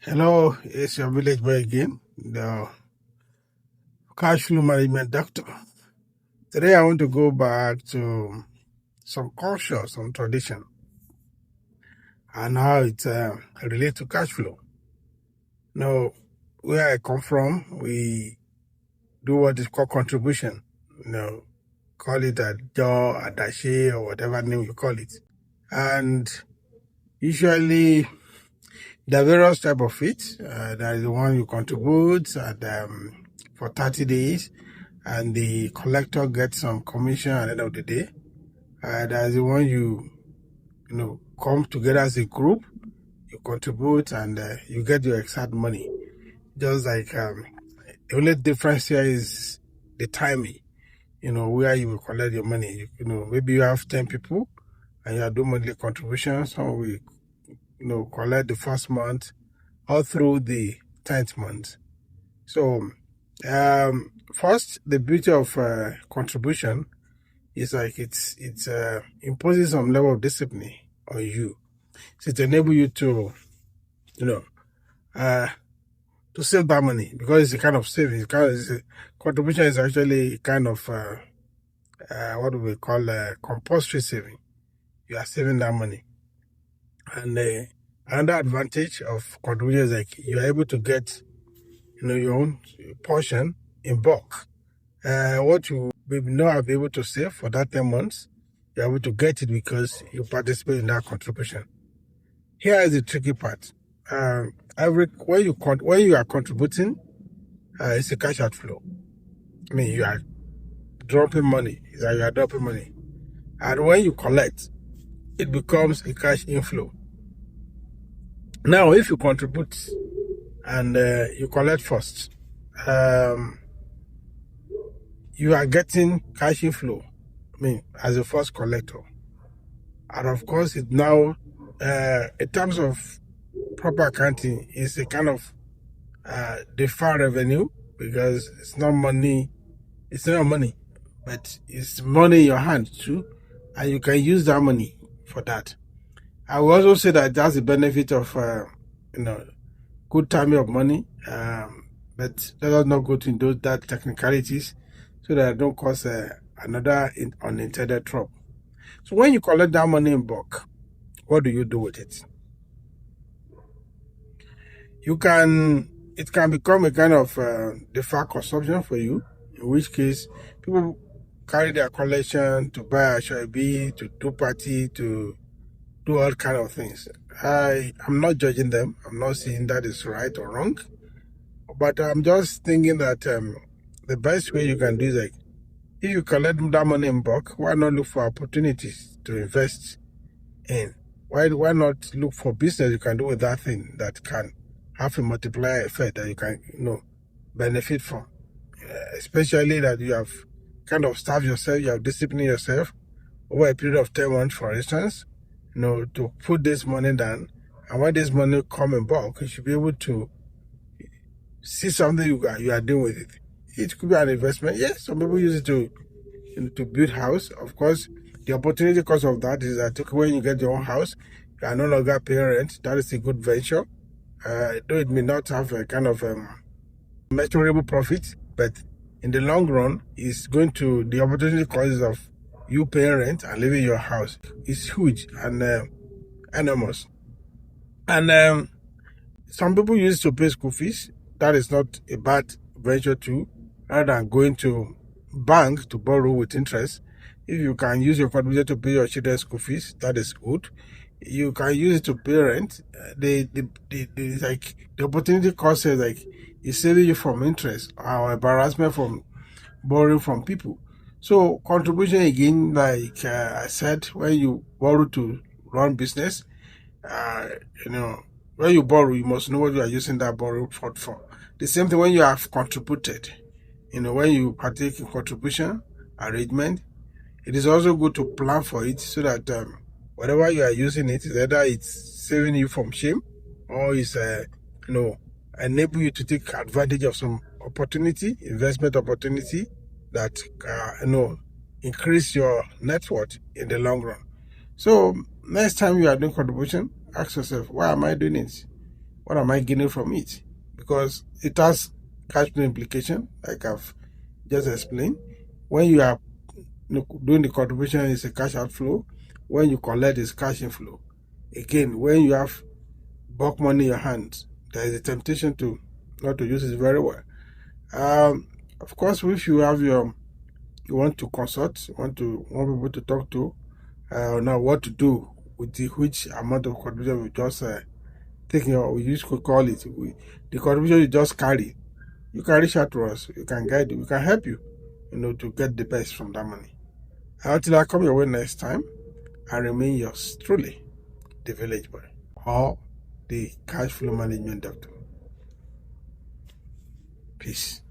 Hello, it's your village boy again, the cash flow management doctor. Today I want to go back to some culture, some tradition, and how it relates to cash flow. Now, where I come from, we do what is called contribution. Call it Ajo, Adashe, or whatever name you call it. And usually, there are various type of it. There is the one you contribute for 30 days. And the collector gets some commission at the end of the day. There's the one you come together as a group, you contribute, and you get your exact money. Just like the only difference here is the timing. Where you will collect your money. Maybe you have 10 people, and you are doing monthly contributions. Some will collect the first month, all through the 10th month. So first, the beauty of contribution is like it's imposes some level of discipline on you. So it enables you to save that money, because it's a kind of savings. Contribution is actually kind of what do we call compulsory saving. You are saving that money, and another advantage of contribution is like you are able to get your own portion in bulk. What you may not be able to save for that 10 months, you're able to get it because you participate in that contribution. Here is the tricky part. When you are contributing, it's a cash outflow. I mean, you are dropping money. It's like you are dropping money. And when you collect, it becomes a cash inflow. Now, if you contribute and you collect first, you are getting cash inflow, as a first collector. And of course, it now, in terms of proper accounting, it's a kind of deferred revenue, because it's not money, but it's money in your hand too, and you can use that money for that. I will also say that that's the benefit of, good timing of money, but let us not go into that technicalities, so that I don't cause another unintended trouble. So when you collect that money in bulk, what do you do with it? It can become a kind of deferred consumption for you, in which case people carry their collection to buy a shabi, to do party, to do all kind of things. I'm not judging them. I'm not saying that is right or wrong. But I'm just thinking that the best way you can do is, like, if you collect that money in bulk, why not look for opportunities to invest in? Why not look for business you can do with that thing that can have a multiplier effect that you can benefit from? Especially that you have kind of starved yourself, you have disciplined yourself over a period of 10 months, for instance, to put this money down. And when this money come in bulk, you should be able to see something you are doing with it. It could be an investment. Yes, some people use it to build house. Of course, the opportunity cost of that is that when you get your own house, you are no longer paying rent. That is a good venture. Though it may not have a kind of measurable profit, but in the long run, the opportunity cost of you paying rent and living in your house is huge and enormous. And some people use it to pay school fees. That is not a bad venture too, rather than going to bank to borrow with interest. If you can use your contribution to pay your children's school fees, that is good. You can use it to pay rent. The opportunity cost is saving you from interest or embarrassment from borrowing from people. So contribution, again, like I said, when you borrow to run business, when you borrow, you must know what you are using that borrow for. The same thing when you have contributed. When you partake in contribution arrangement, it is also good to plan for it, so that whatever you are using it, is either it's saving you from shame, or it's enable you to take advantage of some investment opportunity that increase your net worth in the long run. So next time you are doing contribution, ask yourself, why am I doing it? What am I gaining from it? Because it has cash flow implication, like I've just explained. When you are doing the contribution, it's a cash outflow. When you collect, it's cash inflow. Again, when you have bulk money in your hands, there is a temptation to not to use it very well. Of course, if you have you want to consult, want people to talk to, now what to do with the which amount of contribution we just taking, or we used to call it the contribution you just carry. You can reach out to us. We can guide you. We can help you, to get the best from that money. Until I come your way next time, I remain yours truly, the village boy, or the cash flow management doctor. Peace.